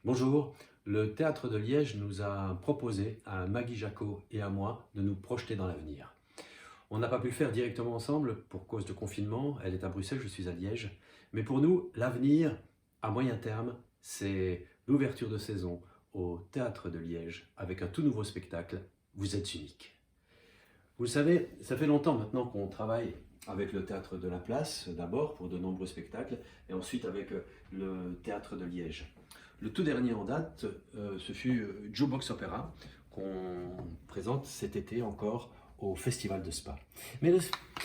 Bonjour, le Théâtre de Liège nous a proposé à Maggie Jacot et à moi de nous projeter dans l'avenir. On n'a pas pu le faire directement ensemble pour cause de confinement, elle est à Bruxelles, je suis à Liège. Mais pour nous, l'avenir, à moyen terme, c'est l'ouverture de saison au Théâtre de Liège avec un tout nouveau spectacle, Vous êtes unique. Vous le savez, ça fait longtemps maintenant qu'on travaille avec le Théâtre de la Place, d'abord pour de nombreux spectacles, et ensuite avec le Théâtre de Liège. Le tout dernier en date, ce fut Jukebox Opera, qu'on présente cet été encore au Festival de Spa. Mais le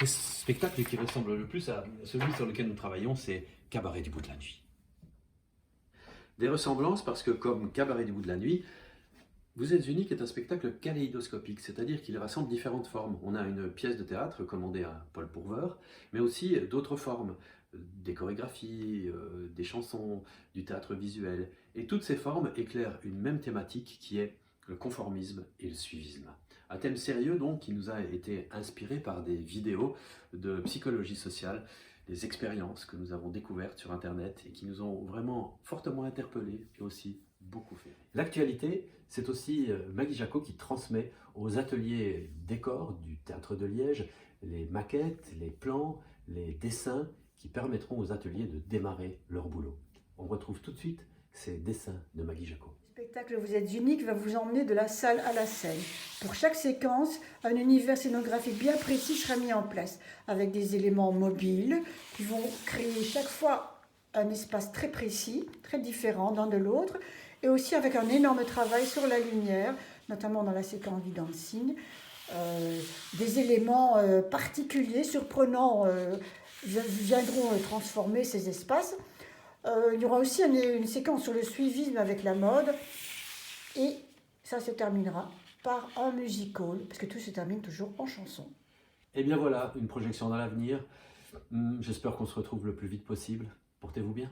spectacle qui ressemble le plus à celui sur lequel nous travaillons, c'est Cabaret du bout de la nuit. Des ressemblances parce que comme Cabaret du bout de la nuit, Vous êtes unique est un spectacle kaléidoscopique, c'est-à-dire qu'il rassemble différentes formes. On a une pièce de théâtre commandée à Paul Pourveur, mais aussi d'autres formes, des chorégraphies, des chansons, du théâtre visuel. Et toutes ces formes éclairent une même thématique qui est le conformisme et le suivisme. Un thème sérieux donc qui nous a été inspiré par des vidéos de psychologie sociale, des expériences que nous avons découvertes sur Internet et qui nous ont vraiment fortement interpellés et aussi beaucoup fait rire. L'actualité, c'est aussi Maggie Jacot qui transmet aux ateliers décors du Théâtre de Liège les maquettes, les plans, les dessins qui permettront aux ateliers de démarrer leur boulot. On retrouve tout de suite ces dessins de Maggie Jacot. Le spectacle Vous êtes unique va vous emmener de la salle à la scène. Pour chaque séquence, un univers scénographique bien précis sera mis en place, avec des éléments mobiles qui vont créer chaque fois un espace très précis, très différent l'un de l'autre, et aussi avec un énorme travail sur la lumière, notamment dans la séquence du dancing. Des éléments particuliers, surprenants, viendront transformer ces espaces. Il y aura aussi une séquence sur le suivisme avec la mode, et ça se terminera par un musical, parce que tout se termine toujours en chanson. Et bien voilà, une projection dans l'avenir. J'espère qu'on se retrouve le plus vite possible. Portez-vous bien.